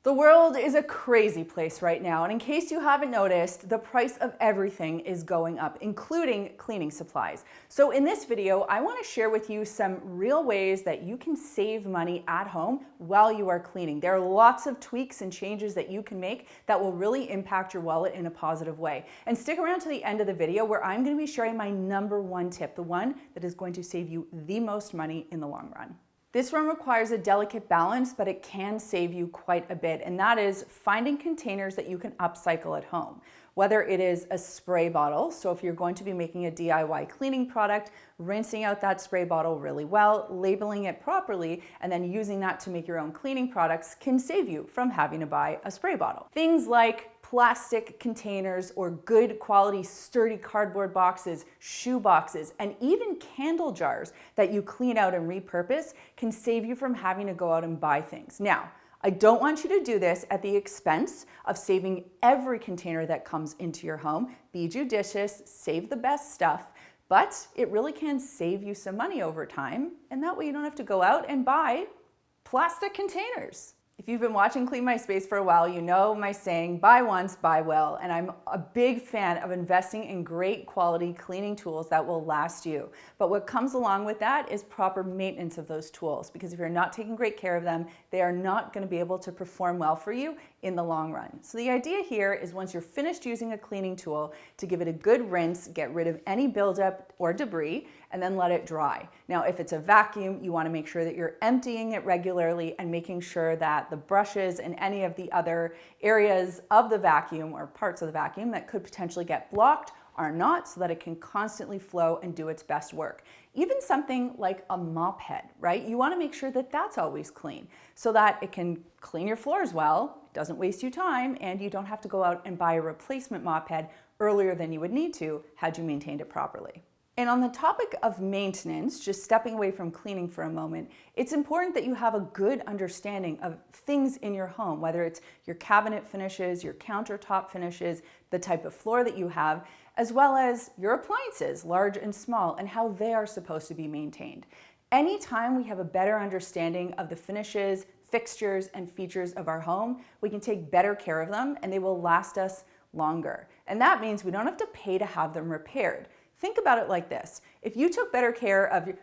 The world is a crazy place right now, and in case you haven't noticed, the price of everything is going up, including cleaning supplies. So in this video, I want to share with you some real ways that you can save money at home while you are cleaning. There are lots of tweaks and changes that you can make that will really impact your wallet in a positive way. And stick around to the end of the video where I'm going to be sharing my #1 tip, the one that is going to save you the most money in the long run. This one requires a delicate balance, but it can save you quite a bit, and that is finding containers that you can upcycle at home. Whether it is a spray bottle, so if you're going to be making a DIY cleaning product, rinsing out that spray bottle really well, labeling it properly, and then using that to make your own cleaning products can save you from having to buy a spray bottle. Things like plastic containers or good quality sturdy cardboard boxes, shoe boxes, and even candle jars that you clean out and repurpose can save you from having to go out and buy things. Now, I don't want you to do this at the expense of saving every container that comes into your home. Be judicious, save the best stuff, but it really can save you some money over time, and that way you don't have to go out and buy plastic containers. If you've been watching Clean My Space for a while, you know my saying, buy once, buy well. And I'm a big fan of investing in great quality cleaning tools that will last you. But what comes along with that is proper maintenance of those tools, because if you're not taking great care of them, they are not going to be able to perform well for you in the long run. So the idea here is once you're finished using a cleaning tool, to give it a good rinse, get rid of any buildup or debris, and then let it dry. Now, if it's a vacuum, you want to make sure that you're emptying it regularly and making sure that the brushes and any of the other areas of the vacuum or parts of the vacuum that could potentially get blocked are not, so that it can constantly flow and do its best work. Even something like a mop head, right? You want to make sure that that's always clean so that it can clean your floors well, doesn't waste you time, and you don't have to go out and buy a replacement mop head earlier than you would need to had you maintained it properly. And on the topic of maintenance, just stepping away from cleaning for a moment, it's important that you have a good understanding of things in your home, whether it's your cabinet finishes, your countertop finishes, the type of floor that you have, as well as your appliances, large and small, and how they are supposed to be maintained. Anytime we have a better understanding of the finishes, fixtures, and features of our home, we can take better care of them and they will last us longer. And that means we don't have to pay to have them repaired. Think about it like this. If you took better care of your,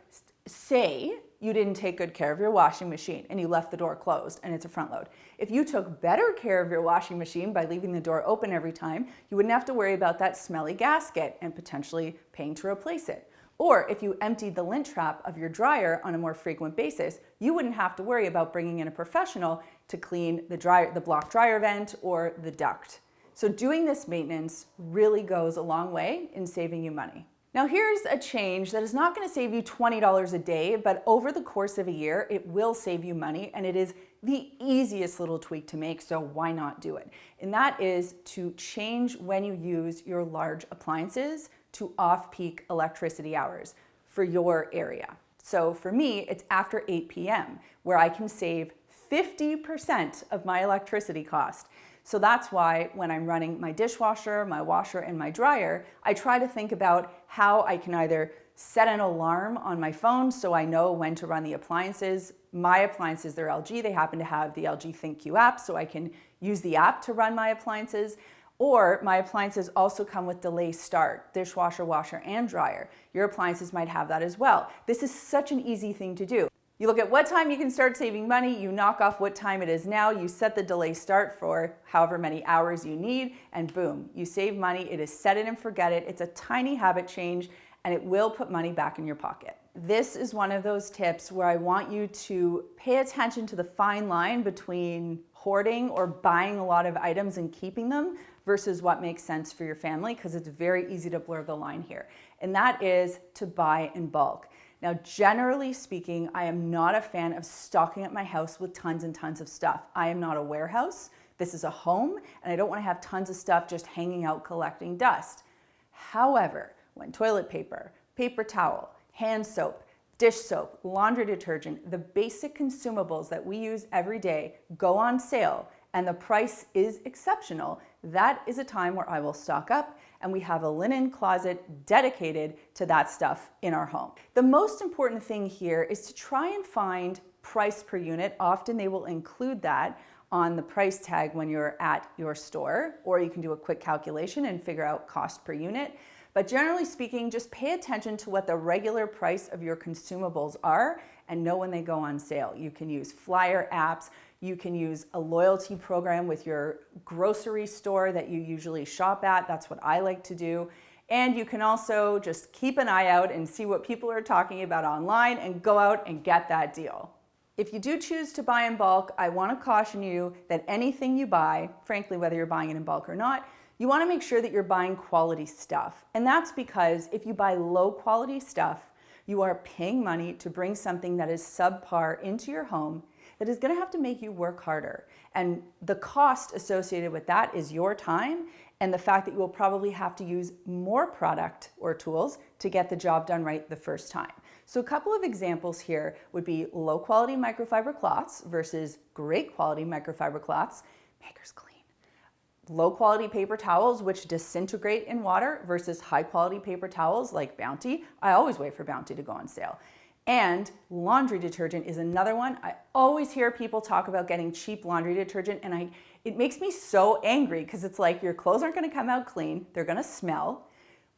say you didn't take good care of your washing machine and you left the door closed and it's a front load. If you took better care of your washing machine by leaving the door open every time, you wouldn't have to worry about that smelly gasket and potentially paying to replace it. Or if you emptied the lint trap of your dryer on a more frequent basis, you wouldn't have to worry about bringing in a professional to clean the block dryer vent or the duct. So doing this maintenance really goes a long way in saving you money. Now here's a change that is not going to save you $20 a day, but over the course of a year, it will save you money, and it is the easiest little tweak to make, so why not do it? And that is to change when you use your large appliances to off-peak electricity hours for your area. So for me, it's after 8 p.m. where I can save 50% of my electricity cost. So that's why when I'm running my dishwasher, my washer, and my dryer, I try to think about how I can either set an alarm on my phone so I know when to run the appliances. My appliances, they're LG. They happen to have the LG ThinkQ app, so I can use the app to run my appliances. Or my appliances also come with delay start, dishwasher, washer, and dryer. Your appliances might have that as well. This is such an easy thing to do. You look at what time you can start saving money, you knock off what time it is now, you set the delay start for however many hours you need, and boom, you save money. It is set it and forget it. It's a tiny habit change, and it will put money back in your pocket. This is one of those tips where I want you to pay attention to the fine line between hoarding or buying a lot of items and keeping them versus what makes sense for your family, because it's very easy to blur the line here. And that is to buy in bulk. Now, generally speaking, I am not a fan of stocking up my house with tons and tons of stuff. I am not a warehouse. This is a home, and I don't want to have tons of stuff just hanging out collecting dust. However, when toilet paper, paper towel, hand soap, dish soap, laundry detergent, the basic consumables that we use every day go on sale and the price is exceptional, that is a time where I will stock up, and we have a linen closet dedicated to that stuff in our home. The most important thing here is to try and find price per unit. Often they will include that on the price tag when you're at your store, or you can do a quick calculation and figure out cost per unit. But generally speaking, just pay attention to what the regular price of your consumables are and know when they go on sale. You can use flyer apps, you can use a loyalty program with your grocery store that you usually shop at. That's what I like to do. And you can also just keep an eye out and see what people are talking about online and go out and get that deal. If you do choose to buy in bulk, I want to caution you that anything you buy, frankly, whether you're buying it in bulk or not, you want to make sure that you're buying quality stuff. And that's because if you buy low quality stuff, you are paying money to bring something that is subpar into your home that is going to have to make you work harder. And the cost associated with that is your time and the fact that you will probably have to use more product or tools to get the job done right the first time. So a couple of examples here would be low quality microfiber cloths versus great quality microfiber cloths. Maker's Clean. Low quality paper towels which disintegrate in water versus high quality paper towels like Bounty. I always wait for Bounty to go on sale. And laundry detergent is another one. I always hear people talk about getting cheap laundry detergent, and it makes me so angry because it's like your clothes aren't going to come out clean, they're going to smell.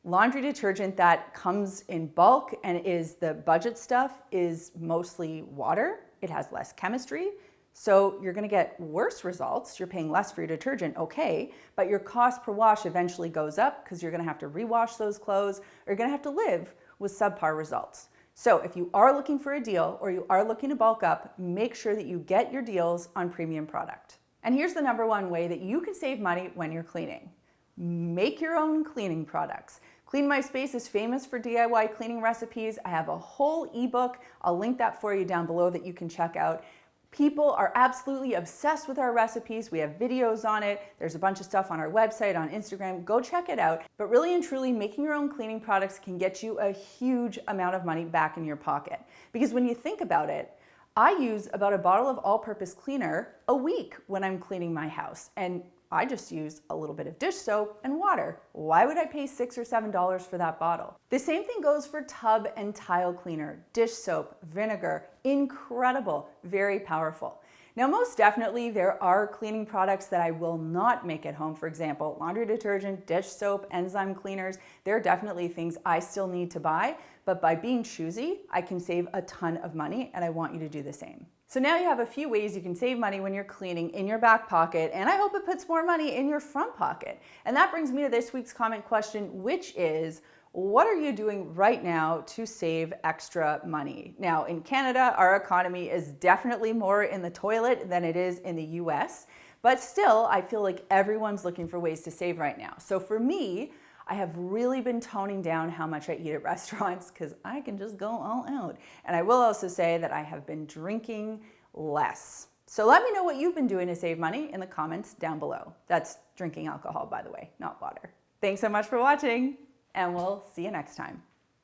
Laundry detergent that comes in bulk and is the budget stuff is mostly water. It has less chemistry. So you're going to get worse results. You're paying less for your detergent, okay, but your cost per wash eventually goes up because you're going to have to rewash those clothes, or you're going to have to live with subpar results. So if you are looking for a deal or you are looking to bulk up, make sure that you get your deals on premium product. And here's the number one way that you can save money when you're cleaning. Make your own cleaning products. Clean My Space is famous for DIY cleaning recipes. I have a whole ebook. I'll link that for you down below that you can check out. People are absolutely obsessed with our recipes. We have videos on it. There's a bunch of stuff on our website, on Instagram. Go check it out. But really and truly, making your own cleaning products can get you a huge amount of money back in your pocket. Because when you think about it, I use about a bottle of all-purpose cleaner a week when I'm cleaning my house. And I just use a little bit of dish soap and water. Why would I pay $6 or $7 for that bottle? The same thing goes for tub and tile cleaner, dish soap, vinegar, incredible, very powerful. Now, most definitely there are cleaning products that I will not make at home. For example, laundry detergent, dish soap, enzyme cleaners. There are definitely things I still need to buy, but by being choosy, I can save a ton of money, and I want you to do the same. So now you have a few ways you can save money when you're cleaning in your back pocket, and I hope it puts more money in your front pocket. And that brings me to this week's comment question, which is, what are you doing right now to save extra money? Now, in Canada, our economy is definitely more in the toilet than it is in the US, but still, I feel like everyone's looking for ways to save right now. So for me, I have really been toning down how much I eat at restaurants because I can just go all out. And I will also say that I have been drinking less. So let me know what you've been doing to save money in the comments down below. That's drinking alcohol, by the way, not water. Thanks so much for watching, and we'll see you next time.